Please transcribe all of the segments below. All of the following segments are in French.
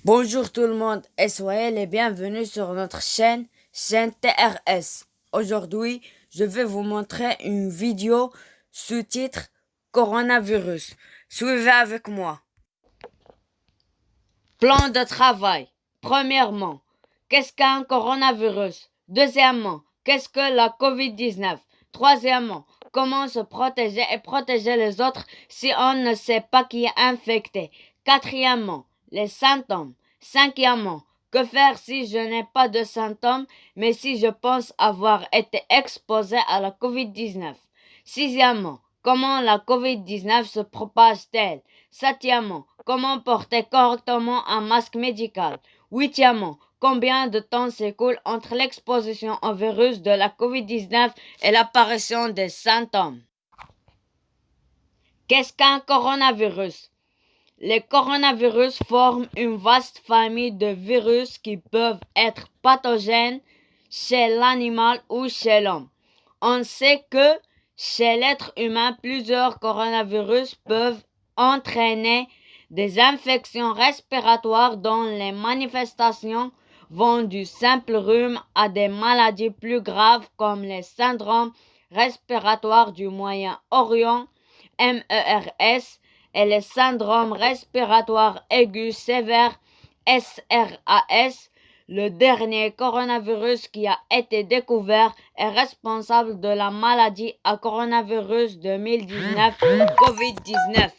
Bonjour tout le monde et soyez les bienvenus sur notre chaîne TRS. Aujourd'hui, je vais vous montrer une vidéo sous-titre Coronavirus. Suivez avec moi. Plan de travail. Premièrement, qu'est-ce qu'un coronavirus? Deuxièmement, qu'est-ce que la COVID-19? Troisièmement, comment se protéger et protéger les autres si on ne sait pas qui est infecté? Quatrièmement, les symptômes. Cinquièmement, que faire si je n'ai pas de symptômes, mais si je pense avoir été exposé à la COVID-19? Sixièmement, comment la COVID-19 se propage-t-elle? Septièmement, comment porter correctement un masque médical? Huitièmement, combien de temps s'écoule entre l'exposition au virus de la COVID-19 et l'apparition des symptômes? Qu'est-ce qu'un coronavirus? Les coronavirus forment une vaste famille de virus qui peuvent être pathogènes chez l'animal ou chez l'homme. On sait que chez l'être humain, plusieurs coronavirus peuvent entraîner des infections respiratoires dont les manifestations vont du simple rhume à des maladies plus graves comme les syndromes respiratoires du Moyen-Orient, MERS, et les syndromes respiratoires aigus sévères, SRAS. Le dernier coronavirus qui a été découvert est responsable de la maladie à coronavirus 2019, COVID-19.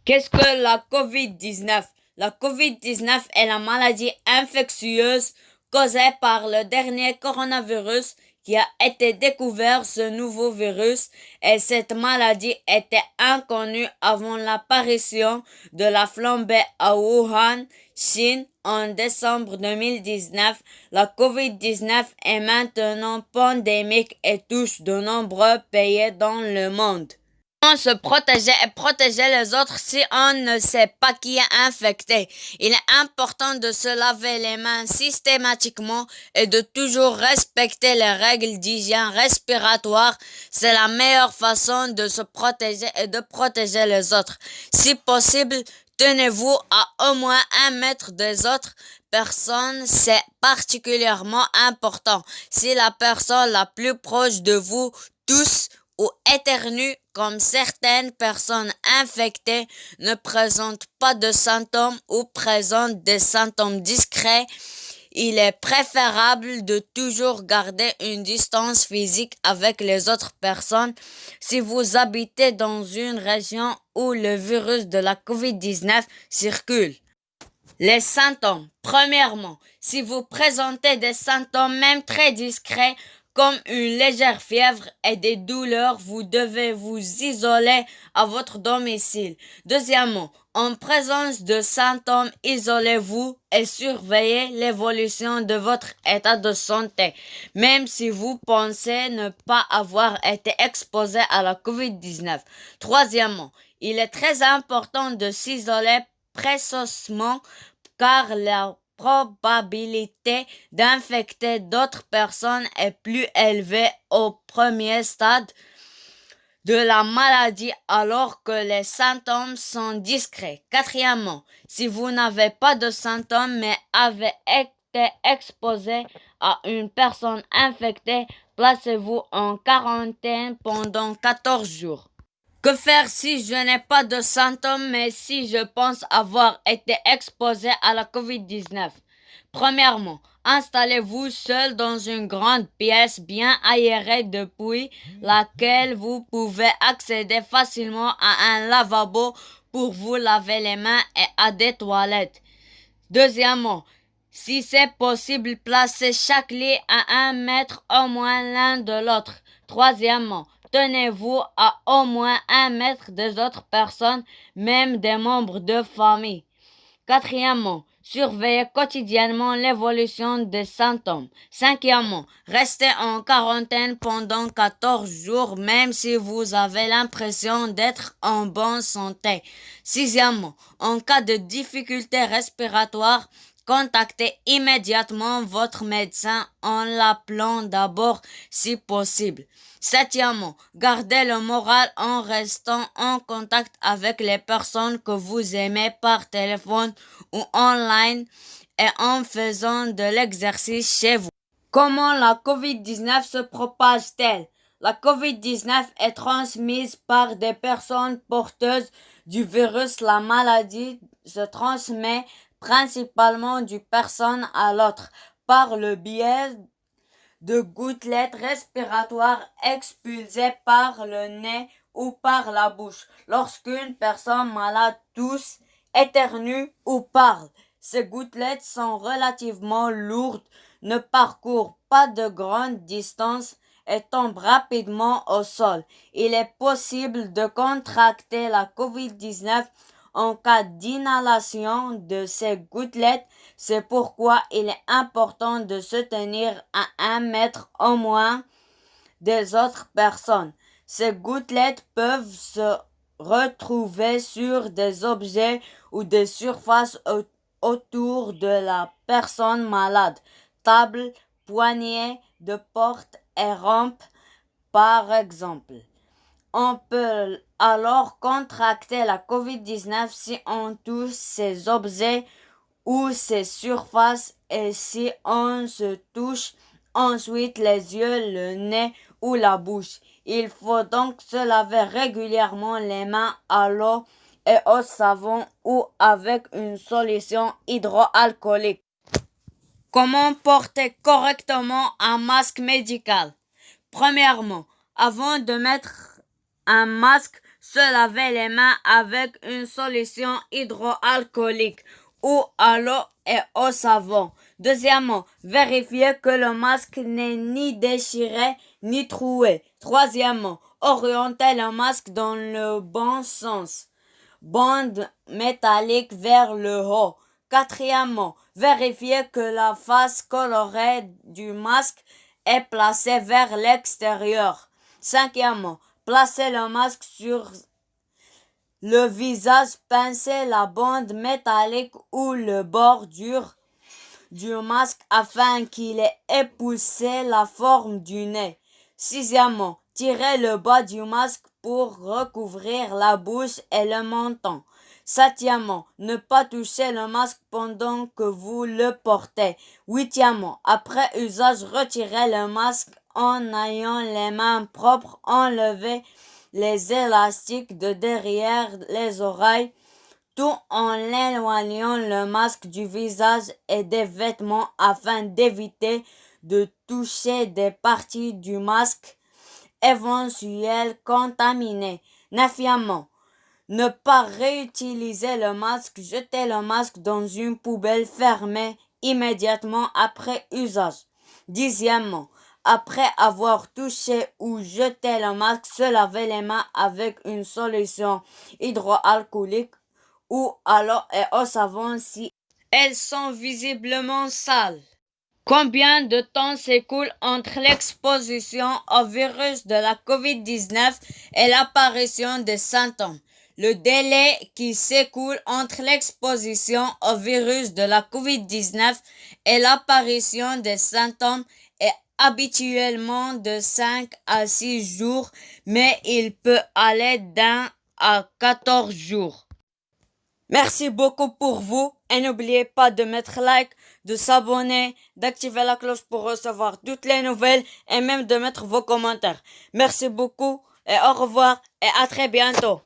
Qu'est-ce que la COVID-19? La COVID-19 est la maladie infectieuse causée par le dernier coronavirus qui a été découvert. Ce nouveau virus et cette maladie étaient inconnus avant l'apparition de la flambée à Wuhan, Chine, en décembre 2019. La COVID-19 est maintenant pandémique et touche de nombreux pays dans le monde. Comment se protéger et protéger les autres si on ne sait pas qui est infecté? Il est important de se laver les mains systématiquement et de toujours respecter les règles d'hygiène respiratoire. C'est la meilleure façon de se protéger et de protéger les autres. Si possible, tenez-vous à au moins 1 mètre des autres personnes. C'est particulièrement important. Si la personne la plus proche de vous tousse ou éternue, comme certaines personnes infectées ne présentent pas de symptômes ou présentent des symptômes discrets, il est préférable de toujours garder une distance physique avec les autres personnes. Si vous habitez dans une région où le virus de la COVID-19 circule. Les symptômes. Premièrement, si vous présentez des symptômes même très discrets, comme une légère fièvre et des douleurs, vous devez vous isoler à votre domicile. Deuxièmement, en présence de symptômes, isolez-vous et surveillez l'évolution de votre état de santé, même si vous pensez ne pas avoir été exposé à la COVID-19. Troisièmement, il est très important de s'isoler précocement car la probabilité d'infecter d'autres personnes est plus élevée au premier stade de la maladie alors que les symptômes sont discrets. Quatrièmement, si vous n'avez pas de symptômes mais avez été exposé à une personne infectée, placez-vous en quarantaine pendant 14 jours. Que faire si je n'ai pas de symptômes mais si je pense avoir été exposé à la COVID-19? Premièrement, installez-vous seul dans une grande pièce bien aérée depuis laquelle vous pouvez accéder facilement à un lavabo pour vous laver les mains et à des toilettes. Deuxièmement, si c'est possible, placez chaque lit à 1 mètre au moins l'un de l'autre. Troisièmement, tenez-vous à au moins 1 mètre des autres personnes, même des membres de famille. Quatrièmement, surveillez quotidiennement l'évolution des symptômes. Cinquièmement, restez en quarantaine pendant 14 jours même si vous avez l'impression d'être en bonne santé. Sixièmement, en cas de difficultés respiratoires, contactez immédiatement votre médecin en l'appelant d'abord si possible. Septièmement, gardez le moral en restant en contact avec les personnes que vous aimez par téléphone ou online et en faisant de l'exercice chez vous. Comment la COVID-19 se propage-t-elle? La COVID-19 est transmise par des personnes porteuses du virus. La maladie se transmet principalement d'une personne à l'autre par le biais de gouttelettes respiratoires expulsées par le nez ou par la bouche. Lorsqu'une personne malade tousse, éternue ou parle, ces gouttelettes sont relativement lourdes, ne parcourent pas de grandes distances et tombent rapidement au sol. Il est possible de contracter la COVID-19 en cas d'inhalation de ces gouttelettes. C'est pourquoi il est important de se tenir à 1 mètre au moins des autres personnes. Ces gouttelettes peuvent se retrouver sur des objets ou des surfaces autour de la personne malade, table, poignées de porte et rampes par exemple. On peut alors contracter la COVID-19 si on touche ces objets ou ces surfaces et si on se touche ensuite les yeux, le nez ou la bouche. Il faut donc se laver régulièrement les mains à l'eau et au savon ou avec une solution hydroalcoolique. Comment porter correctement un masque médical? Premièrement, avant de mettre un masque, se laver les mains avec une solution hydroalcoolique ou à l'eau et au savon. Deuxièmement, vérifier que le masque n'est ni déchiré ni troué. Troisièmement, orienter le masque dans le bon sens. Bande métallique vers le haut. Quatrièmement, vérifier que la face colorée du masque est placée vers l'extérieur. Cinquièmement, placer le masque sur le visage, pincer la bande métallique ou le bordure du masque afin qu'il ait épousé la forme du nez. Sixièmement, tirer le bas du masque pour recouvrir la bouche et le menton. Septièmement, ne pas toucher le masque pendant que vous le portez. Huitièmement, après usage, retirez le masque en ayant les mains propres, enlevez les élastiques de derrière les oreilles, tout en éloignant le masque du visage et des vêtements afin d'éviter de toucher des parties du masque éventuelles contaminées. Neuvièmement, ne pas réutiliser le masque, jeter le masque dans une poubelle fermée immédiatement après usage. Dixièmement, après avoir touché ou jeté le masque, se laver les mains avec une solution hydroalcoolique ou à l'eau et au savon si elles sont visiblement sales. Combien de temps s'écoule entre l'exposition au virus de la COVID-19 et l'apparition des symptômes? Le délai qui s'écoule entre l'exposition au virus de la COVID-19 et l'apparition des symptômes est habituellement de 5 à 6 jours, mais il peut aller d'1 à 14 jours. Merci beaucoup pour vous et n'oubliez pas de mettre like, de s'abonner, d'activer la cloche pour recevoir toutes les nouvelles et même de mettre vos commentaires. Merci beaucoup et au revoir et à très bientôt.